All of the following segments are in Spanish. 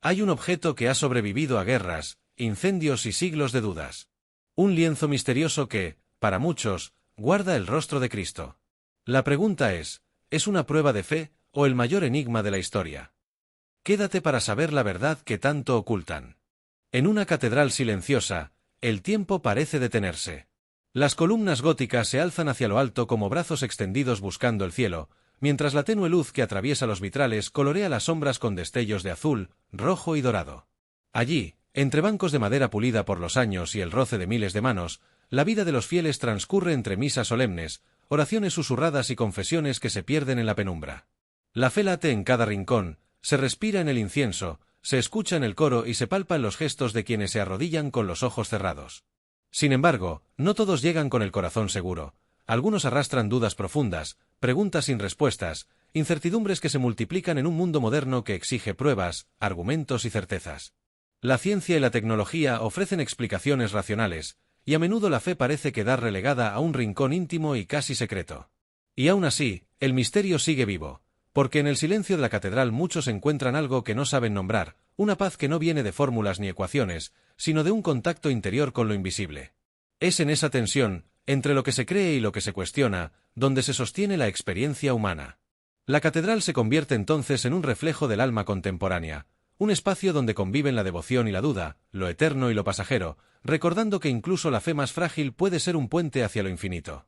Hay un objeto que ha sobrevivido a guerras, incendios y siglos de dudas. Un lienzo misterioso que, para muchos, guarda el rostro de Cristo. La pregunta ¿es una prueba de fe o el mayor enigma de la historia? Quédate para saber la verdad que tanto ocultan. En una catedral silenciosa, el tiempo parece detenerse. Las columnas góticas se alzan hacia lo alto como brazos extendidos buscando el cielo, mientras la tenue luz que atraviesa los vitrales colorea las sombras con destellos de azul, rojo y dorado. Allí, entre bancos de madera pulida por los años y el roce de miles de manos, la vida de los fieles transcurre entre misas solemnes, oraciones susurradas y confesiones que se pierden en la penumbra. La fe late en cada rincón, se respira en el incienso, se escucha en el coro y se palpa en los gestos de quienes se arrodillan con los ojos cerrados. Sin embargo, no todos llegan con el corazón seguro. Algunos arrastran dudas profundas, preguntas sin respuestas, incertidumbres que se multiplican en un mundo moderno que exige pruebas, argumentos y certezas. La ciencia y la tecnología ofrecen explicaciones racionales, y a menudo la fe parece quedar relegada a un rincón íntimo y casi secreto. Y aún así, el misterio sigue vivo, porque en el silencio de la catedral muchos encuentran algo que no saben nombrar, una paz que no viene de fórmulas ni ecuaciones, sino de un contacto interior con lo invisible. Es en esa tensión, entre lo que se cree y lo que se cuestiona, donde se sostiene la experiencia humana. La catedral se convierte entonces en un reflejo del alma contemporánea, un espacio donde conviven la devoción y la duda, lo eterno y lo pasajero, recordando que incluso la fe más frágil puede ser un puente hacia lo infinito.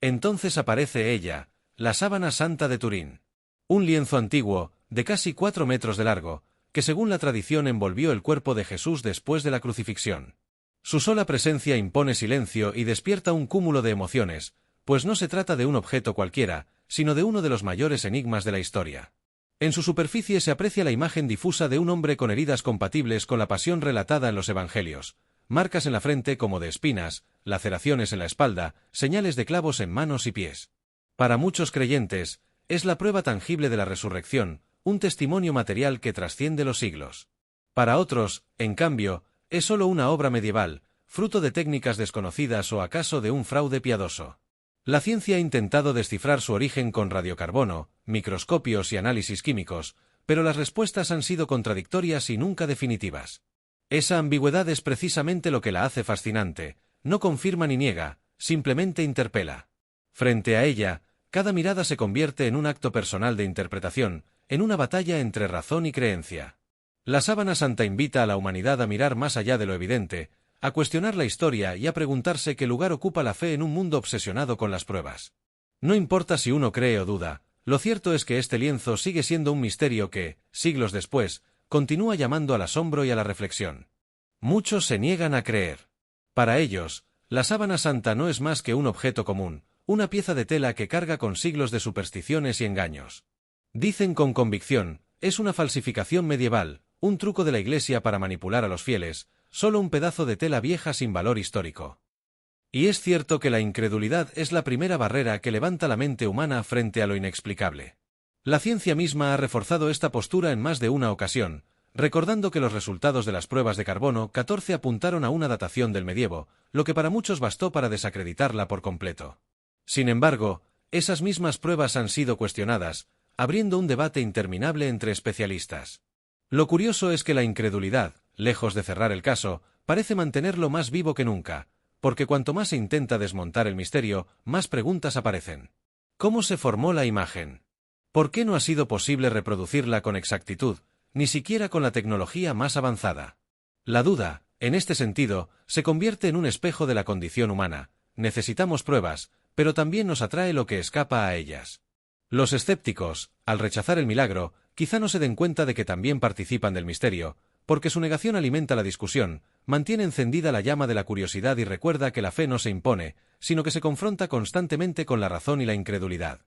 Entonces aparece ella, la sábana santa de Turín. Un lienzo antiguo, de casi 4 metros de largo, que según la tradición envolvió el cuerpo de Jesús después de la crucifixión. Su sola presencia impone silencio y despierta un cúmulo de emociones, pues no se trata de un objeto cualquiera, sino de uno de los mayores enigmas de la historia. En su superficie se aprecia la imagen difusa de un hombre con heridas compatibles con la pasión relatada en los evangelios, marcas en la frente como de espinas, laceraciones en la espalda, señales de clavos en manos y pies. Para muchos creyentes, es la prueba tangible de la resurrección, un testimonio material que trasciende los siglos. Para otros, en cambio, es solo una obra medieval, fruto de técnicas desconocidas o acaso de un fraude piadoso. La ciencia ha intentado descifrar su origen con radiocarbono, microscopios y análisis químicos, pero las respuestas han sido contradictorias y nunca definitivas. Esa ambigüedad es precisamente lo que la hace fascinante, no confirma ni niega, simplemente interpela. Frente a ella, cada mirada se convierte en un acto personal de interpretación, en una batalla entre razón y creencia. La sábana santa invita a la humanidad a mirar más allá de lo evidente, a cuestionar la historia y a preguntarse qué lugar ocupa la fe en un mundo obsesionado con las pruebas. No importa si uno cree o duda, lo cierto es que este lienzo sigue siendo un misterio que, siglos después, continúa llamando al asombro y a la reflexión. Muchos se niegan a creer. Para ellos, la sábana santa no es más que un objeto común, una pieza de tela que carga con siglos de supersticiones y engaños. Dicen con convicción, es una falsificación medieval, un truco de la Iglesia para manipular a los fieles, solo un pedazo de tela vieja sin valor histórico. Y es cierto que la incredulidad es la primera barrera que levanta la mente humana frente a lo inexplicable. La ciencia misma ha reforzado esta postura en más de una ocasión, recordando que los resultados de las pruebas de carbono 14 apuntaron a una datación del medievo, lo que para muchos bastó para desacreditarla por completo. Sin embargo, esas mismas pruebas han sido cuestionadas, abriendo un debate interminable entre especialistas. Lo curioso es que la incredulidad, lejos de cerrar el caso, parece mantenerlo más vivo que nunca, porque cuanto más se intenta desmontar el misterio, más preguntas aparecen. ¿Cómo se formó la imagen? ¿Por qué no ha sido posible reproducirla con exactitud, ni siquiera con la tecnología más avanzada? La duda, en este sentido, se convierte en un espejo de la condición humana. Necesitamos pruebas, pero también nos atrae lo que escapa a ellas. Los escépticos, al rechazar el milagro, quizá no se den cuenta de que también participan del misterio, porque su negación alimenta la discusión, mantiene encendida la llama de la curiosidad y recuerda que la fe no se impone, sino que se confronta constantemente con la razón y la incredulidad.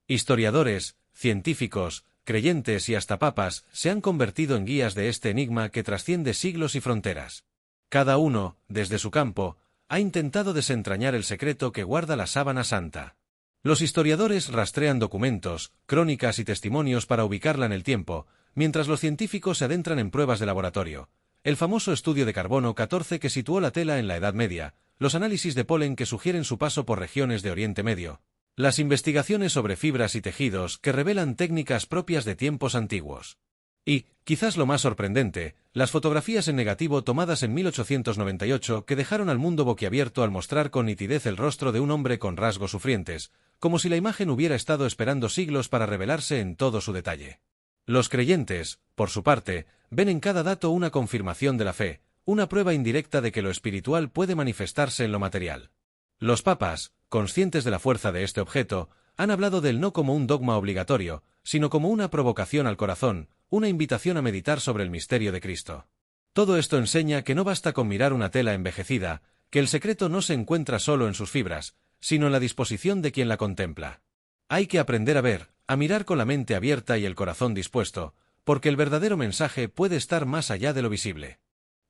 Historiadores, científicos, creyentes y hasta papas se han convertido en guías de este enigma que trasciende siglos y fronteras. Cada uno, desde su campo, ha intentado desentrañar el secreto que guarda la sábana santa. Los historiadores rastrean documentos, crónicas y testimonios para ubicarla en el tiempo, mientras los científicos se adentran en pruebas de laboratorio. El famoso estudio de carbono 14 que situó la tela en la Edad Media, los análisis de polen que sugieren su paso por regiones de Oriente Medio, las investigaciones sobre fibras y tejidos que revelan técnicas propias de tiempos antiguos. Y, quizás lo más sorprendente, las fotografías en negativo tomadas en 1898 que dejaron al mundo boquiabierto al mostrar con nitidez el rostro de un hombre con rasgos sufrientes, como si la imagen hubiera estado esperando siglos para revelarse en todo su detalle. Los creyentes, por su parte, ven en cada dato una confirmación de la fe, una prueba indirecta de que lo espiritual puede manifestarse en lo material. Los papas, conscientes de la fuerza de este objeto, han hablado del no como un dogma obligatorio, sino como una provocación al corazón, una invitación a meditar sobre el misterio de Cristo. Todo esto enseña que no basta con mirar una tela envejecida, que el secreto no se encuentra solo en sus fibras, sino en la disposición de quien la contempla. Hay que aprender a ver, a mirar con la mente abierta y el corazón dispuesto, porque el verdadero mensaje puede estar más allá de lo visible.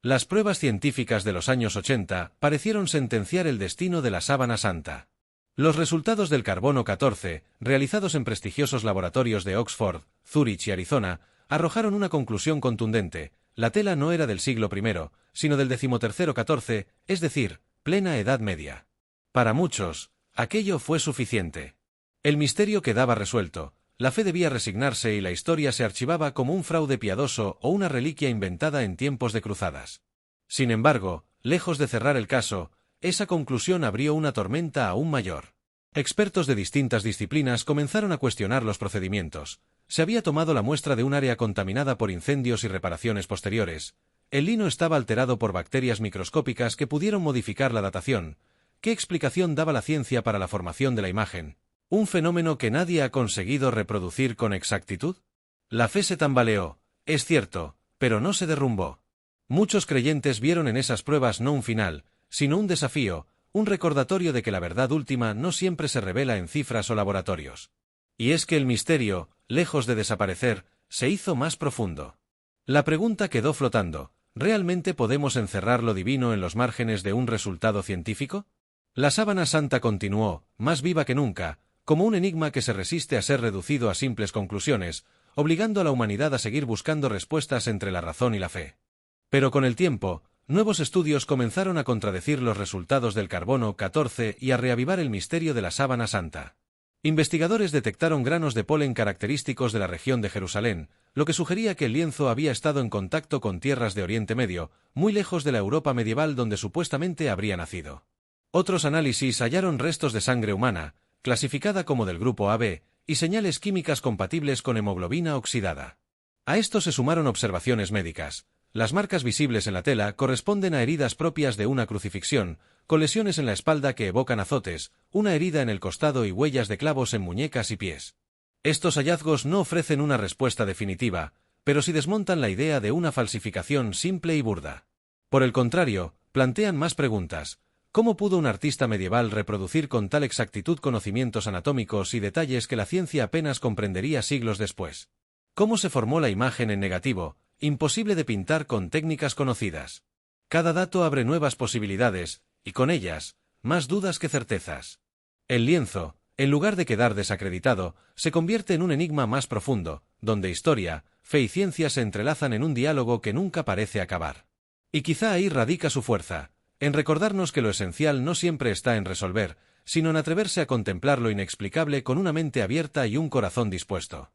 Las pruebas científicas de los años 80 parecieron sentenciar el destino de la sábana santa. Los resultados del carbono 14, realizados en prestigiosos laboratorios de Oxford, Zúrich y Arizona, arrojaron una conclusión contundente: la tela no era del siglo I, sino del XIII-XIV, es decir, plena Edad Media. Para muchos, aquello fue suficiente. El misterio quedaba resuelto, la fe debía resignarse y la historia se archivaba como un fraude piadoso o una reliquia inventada en tiempos de cruzadas. Sin embargo, lejos de cerrar el caso, esa conclusión abrió una tormenta aún mayor. Expertos de distintas disciplinas comenzaron a cuestionar los procedimientos. Se había tomado la muestra de un área contaminada por incendios y reparaciones posteriores. El lino estaba alterado por bacterias microscópicas que pudieron modificar la datación. ¿Qué explicación daba la ciencia para la formación de la imagen? ¿Un fenómeno que nadie ha conseguido reproducir con exactitud? La fe se tambaleó, es cierto, pero no se derrumbó. Muchos creyentes vieron en esas pruebas no un final, sino un desafío, un recordatorio de que la verdad última no siempre se revela en cifras o laboratorios. Y es que el misterio, lejos de desaparecer, se hizo más profundo. La pregunta quedó flotando: ¿realmente podemos encerrar lo divino en los márgenes de un resultado científico? La sábana santa continuó, más viva que nunca, como un enigma que se resiste a ser reducido a simples conclusiones, obligando a la humanidad a seguir buscando respuestas entre la razón y la fe. Pero con el tiempo, nuevos estudios comenzaron a contradecir los resultados del carbono 14 y a reavivar el misterio de la sábana santa. Investigadores detectaron granos de polen característicos de la región de Jerusalén, lo que sugería que el lienzo había estado en contacto con tierras de Oriente Medio, muy lejos de la Europa medieval donde supuestamente habría nacido. Otros análisis hallaron restos de sangre humana, clasificada como del grupo AB, y señales químicas compatibles con hemoglobina oxidada. A esto se sumaron observaciones médicas. Las marcas visibles en la tela corresponden a heridas propias de una crucifixión, con lesiones en la espalda que evocan azotes, una herida en el costado y huellas de clavos en muñecas y pies. Estos hallazgos no ofrecen una respuesta definitiva, pero sí desmontan la idea de una falsificación simple y burda. Por el contrario, plantean más preguntas. ¿Cómo pudo un artista medieval reproducir con tal exactitud conocimientos anatómicos y detalles que la ciencia apenas comprendería siglos después? ¿Cómo se formó la imagen en negativo, imposible de pintar con técnicas conocidas? Cada dato abre nuevas posibilidades, y con ellas, más dudas que certezas. El lienzo, en lugar de quedar desacreditado, se convierte en un enigma más profundo, donde historia, fe y ciencia se entrelazan en un diálogo que nunca parece acabar. Y quizá ahí radica su fuerza, en recordarnos que lo esencial no siempre está en resolver, sino en atreverse a contemplar lo inexplicable con una mente abierta y un corazón dispuesto.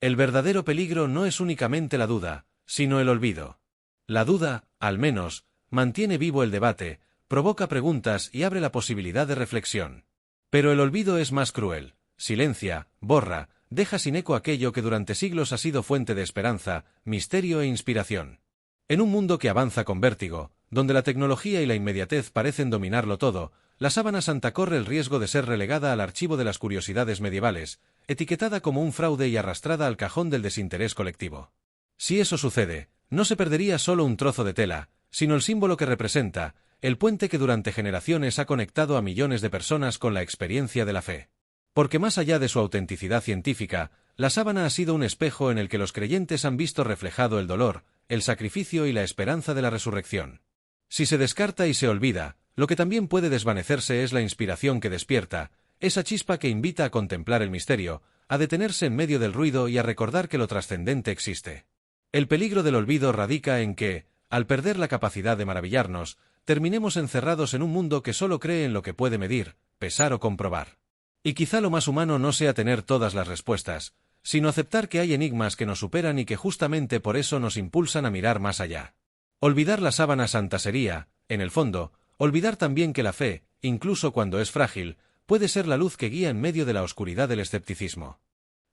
El verdadero peligro no es únicamente la duda, sino el olvido. La duda, al menos, mantiene vivo el debate, provoca preguntas y abre la posibilidad de reflexión. Pero el olvido es más cruel, silencia, borra, deja sin eco aquello que durante siglos ha sido fuente de esperanza, misterio e inspiración. En un mundo que avanza con vértigo, donde la tecnología y la inmediatez parecen dominarlo todo, la sábana santa corre el riesgo de ser relegada al archivo de las curiosidades medievales, etiquetada como un fraude y arrastrada al cajón del desinterés colectivo. Si eso sucede, no se perdería solo un trozo de tela, sino el símbolo que representa, el puente que durante generaciones ha conectado a millones de personas con la experiencia de la fe. Porque más allá de su autenticidad científica, la sábana ha sido un espejo en el que los creyentes han visto reflejado el dolor, el sacrificio y la esperanza de la resurrección. Si se descarta y se olvida, lo que también puede desvanecerse es la inspiración que despierta, esa chispa que invita a contemplar el misterio, a detenerse en medio del ruido y a recordar que lo trascendente existe. El peligro del olvido radica en que, al perder la capacidad de maravillarnos, terminemos encerrados en un mundo que solo cree en lo que puede medir, pesar o comprobar. Y quizá lo más humano no sea tener todas las respuestas, sino aceptar que hay enigmas que nos superan y que justamente por eso nos impulsan a mirar más allá. Olvidar la sábana santa sería, en el fondo, olvidar también que la fe, incluso cuando es frágil, puede ser la luz que guía en medio de la oscuridad del escepticismo.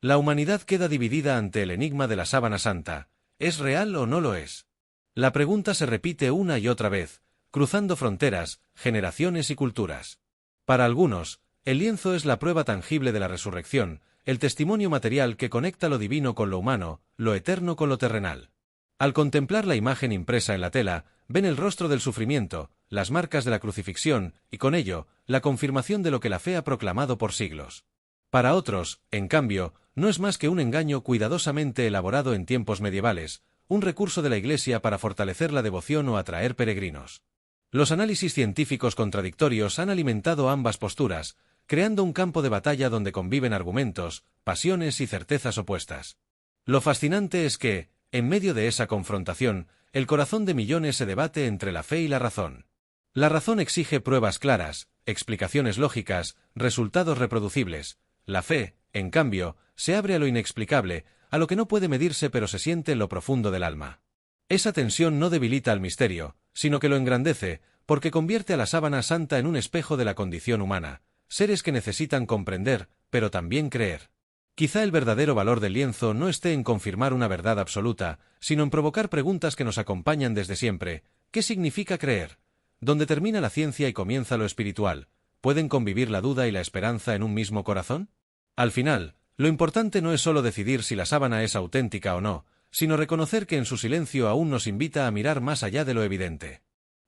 La humanidad queda dividida ante el enigma de la sábana santa. ¿Es real o no lo es? La pregunta se repite una y otra vez, cruzando fronteras, generaciones y culturas. Para algunos, el lienzo es la prueba tangible de la resurrección, el testimonio material que conecta lo divino con lo humano, lo eterno con lo terrenal. Al contemplar la imagen impresa en la tela, ven el rostro del sufrimiento, las marcas de la crucifixión, y con ello, la confirmación de lo que la fe ha proclamado por siglos. Para otros, en cambio, no es más que un engaño cuidadosamente elaborado en tiempos medievales, un recurso de la Iglesia para fortalecer la devoción o atraer peregrinos. Los análisis científicos contradictorios han alimentado ambas posturas, creando un campo de batalla donde conviven argumentos, pasiones y certezas opuestas. Lo fascinante es que, en medio de esa confrontación, el corazón de millones se debate entre la fe y la razón. La razón exige pruebas claras, explicaciones lógicas, resultados reproducibles. La fe, en cambio, se abre a lo inexplicable, a lo que no puede medirse pero se siente en lo profundo del alma. Esa tensión no debilita al misterio, sino que lo engrandece, porque convierte a la sábana santa en un espejo de la condición humana, seres que necesitan comprender, pero también creer. Quizá el verdadero valor del lienzo no esté en confirmar una verdad absoluta, sino en provocar preguntas que nos acompañan desde siempre. ¿Qué significa creer? ¿Dónde termina la ciencia y comienza lo espiritual? ¿Pueden convivir la duda y la esperanza en un mismo corazón? Al final, lo importante no es solo decidir si la sábana es auténtica o no, sino reconocer que en su silencio aún nos invita a mirar más allá de lo evidente.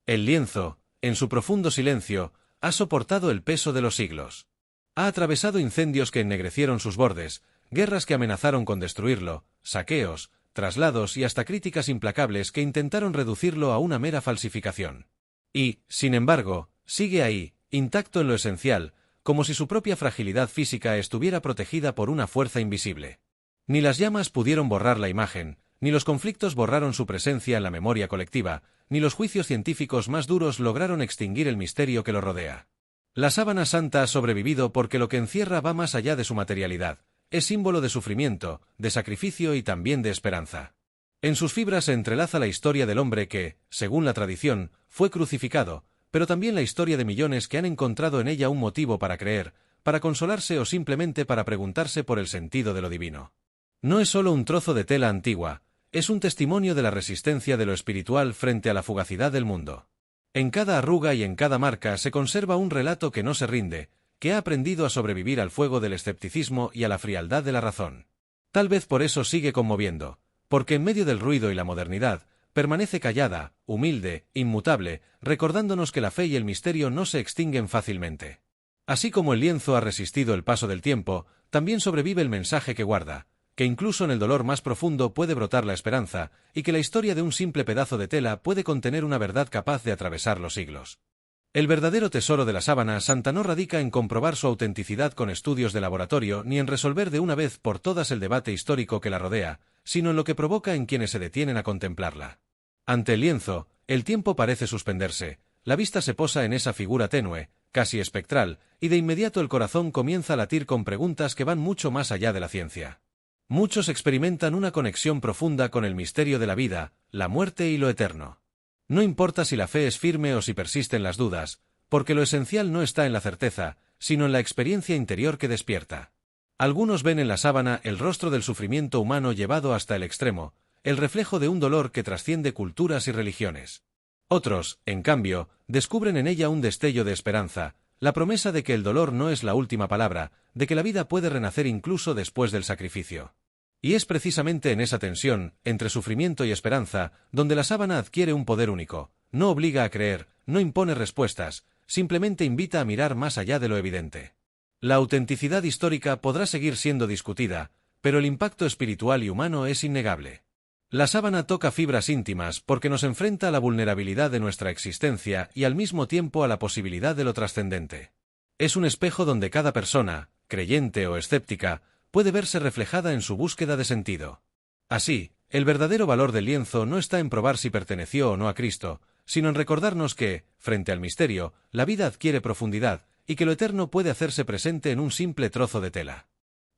El lienzo, en su profundo silencio, ha soportado el peso de los siglos. Ha atravesado incendios que ennegrecieron sus bordes, guerras que amenazaron con destruirlo, saqueos, traslados y hasta críticas implacables que intentaron reducirlo a una mera falsificación. Y, sin embargo, sigue ahí, intacto en lo esencial, como si su propia fragilidad física estuviera protegida por una fuerza invisible. Ni las llamas pudieron borrar la imagen, ni los conflictos borraron su presencia en la memoria colectiva, ni los juicios científicos más duros lograron extinguir el misterio que lo rodea. La sábana santa ha sobrevivido porque lo que encierra va más allá de su materialidad, es símbolo de sufrimiento, de sacrificio y también de esperanza. En sus fibras se entrelaza la historia del hombre que, según la tradición, fue crucificado, pero también la historia de millones que han encontrado en ella un motivo para creer, para consolarse o simplemente para preguntarse por el sentido de lo divino. No es solo un trozo de tela antigua, es un testimonio de la resistencia de lo espiritual frente a la fugacidad del mundo. En cada arruga y en cada marca se conserva un relato que no se rinde, que ha aprendido a sobrevivir al fuego del escepticismo y a la frialdad de la razón. Tal vez por eso sigue conmoviendo, porque en medio del ruido y la modernidad, permanece callada, humilde, inmutable, recordándonos que la fe y el misterio no se extinguen fácilmente. Así como el lienzo ha resistido el paso del tiempo, también sobrevive el mensaje que guarda, que incluso en el dolor más profundo puede brotar la esperanza, y que la historia de un simple pedazo de tela puede contener una verdad capaz de atravesar los siglos. El verdadero tesoro de la sábana santa no radica en comprobar su autenticidad con estudios de laboratorio ni en resolver de una vez por todas el debate histórico que la rodea, sino en lo que provoca en quienes se detienen a contemplarla. Ante el lienzo, el tiempo parece suspenderse, la vista se posa en esa figura tenue, casi espectral, y de inmediato el corazón comienza a latir con preguntas que van mucho más allá de la ciencia. Muchos experimentan una conexión profunda con el misterio de la vida, la muerte y lo eterno. No importa si la fe es firme o si persisten las dudas, porque lo esencial no está en la certeza, sino en la experiencia interior que despierta. Algunos ven en la sábana el rostro del sufrimiento humano llevado hasta el extremo, el reflejo de un dolor que trasciende culturas y religiones. Otros, en cambio, descubren en ella un destello de esperanza, la promesa de que el dolor no es la última palabra, de que la vida puede renacer incluso después del sacrificio. Y es precisamente en esa tensión, entre sufrimiento y esperanza, donde la sábana adquiere un poder único. No obliga a creer, no impone respuestas, simplemente invita a mirar más allá de lo evidente. La autenticidad histórica podrá seguir siendo discutida, pero el impacto espiritual y humano es innegable. La sábana toca fibras íntimas porque nos enfrenta a la vulnerabilidad de nuestra existencia y al mismo tiempo a la posibilidad de lo trascendente. Es un espejo donde cada persona, creyente o escéptica, puede verse reflejada en su búsqueda de sentido. Así, el verdadero valor del lienzo no está en probar si perteneció o no a Cristo, sino en recordarnos que, frente al misterio, la vida adquiere profundidad, y que lo eterno puede hacerse presente en un simple trozo de tela.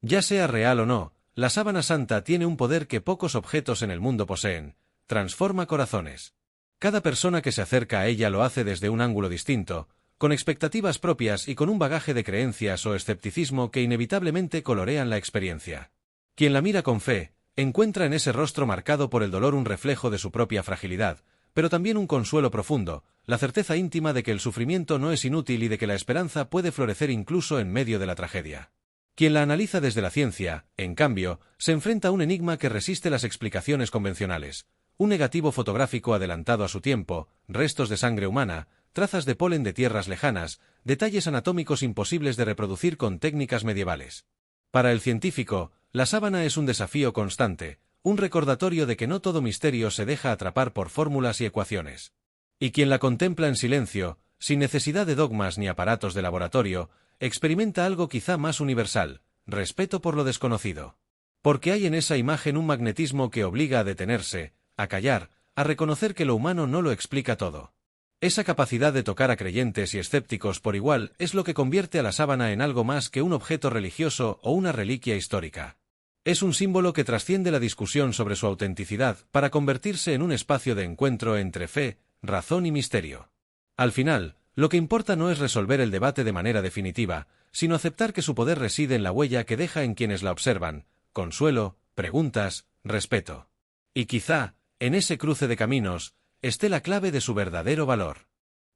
Ya sea real o no, la sábana santa tiene un poder que pocos objetos en el mundo poseen: transforma corazones. Cada persona que se acerca a ella lo hace desde un ángulo distinto, con expectativas propias y con un bagaje de creencias o escepticismo que inevitablemente colorean la experiencia. Quien la mira con fe, encuentra en ese rostro marcado por el dolor un reflejo de su propia fragilidad, pero también un consuelo profundo, la certeza íntima de que el sufrimiento no es inútil y de que la esperanza puede florecer incluso en medio de la tragedia. Quien la analiza desde la ciencia, en cambio, se enfrenta a un enigma que resiste las explicaciones convencionales: un negativo fotográfico adelantado a su tiempo, restos de sangre humana, trazas de polen de tierras lejanas, detalles anatómicos imposibles de reproducir con técnicas medievales. Para el científico, la sábana es un desafío constante, un recordatorio de que no todo misterio se deja atrapar por fórmulas y ecuaciones. Y quien la contempla en silencio, sin necesidad de dogmas ni aparatos de laboratorio, experimenta algo quizá más universal: respeto por lo desconocido. Porque hay en esa imagen un magnetismo que obliga a detenerse, a callar, a reconocer que lo humano no lo explica todo. Esa capacidad de tocar a creyentes y escépticos por igual es lo que convierte a la sábana en algo más que un objeto religioso o una reliquia histórica. Es un símbolo que trasciende la discusión sobre su autenticidad para convertirse en un espacio de encuentro entre fe, razón y misterio. Al final, lo que importa no es resolver el debate de manera definitiva, sino aceptar que su poder reside en la huella que deja en quienes la observan: consuelo, preguntas, respeto. Y quizá, en ese cruce de caminos, esté la clave de su verdadero valor.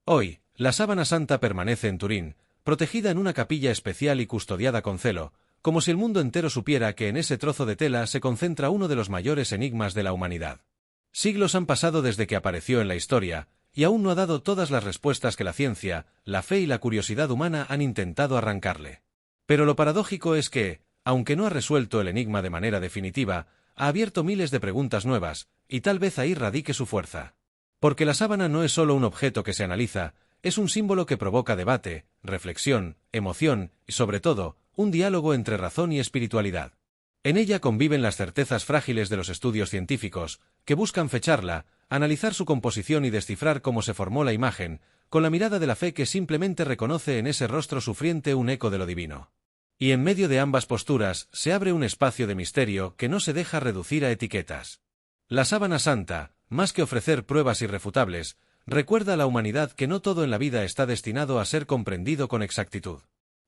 Hoy, la sábana santa permanece en Turín, protegida en una capilla especial y custodiada con celo, como si el mundo entero supiera que en ese trozo de tela se concentra uno de los mayores enigmas de la humanidad. Siglos han pasado desde que apareció en la historia, y aún no ha dado todas las respuestas que la ciencia, la fe y la curiosidad humana han intentado arrancarle. Pero lo paradójico es que, aunque no ha resuelto el enigma de manera definitiva, ha abierto miles de preguntas nuevas, y tal vez ahí radique su fuerza. Porque la sábana no es solo un objeto que se analiza, es un símbolo que provoca debate, reflexión, emoción y, sobre todo, un diálogo entre razón y espiritualidad. En ella conviven las certezas frágiles de los estudios científicos, que buscan fecharla, analizar su composición y descifrar cómo se formó la imagen, con la mirada de la fe que simplemente reconoce en ese rostro sufriente un eco de lo divino. Y en medio de ambas posturas se abre un espacio de misterio que no se deja reducir a etiquetas. La sábana santa, más que ofrecer pruebas irrefutables, recuerda a la humanidad que no todo en la vida está destinado a ser comprendido con exactitud.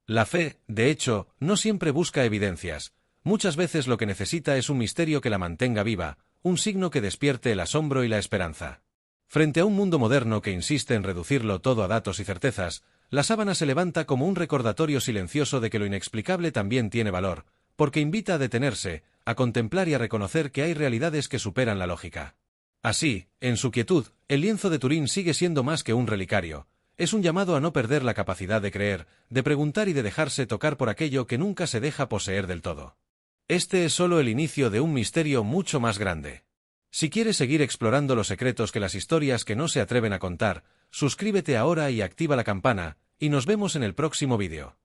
La fe, de hecho, no siempre busca evidencias. Muchas veces lo que necesita es un misterio que la mantenga viva, un signo que despierte el asombro y la esperanza. Frente a un mundo moderno que insiste en reducirlo todo a datos y certezas, la sábana se levanta como un recordatorio silencioso de que lo inexplicable también tiene valor, porque invita a detenerse, a contemplar y a reconocer que hay realidades que superan la lógica. Así, en su quietud, el lienzo de Turín sigue siendo más que un relicario. Es un llamado a no perder la capacidad de creer, de preguntar y de dejarse tocar por aquello que nunca se deja poseer del todo. Este es solo el inicio de un misterio mucho más grande. Si quieres seguir explorando los secretos que las historias que no se atreven a contar, suscríbete ahora y activa la campana, y nos vemos en el próximo vídeo.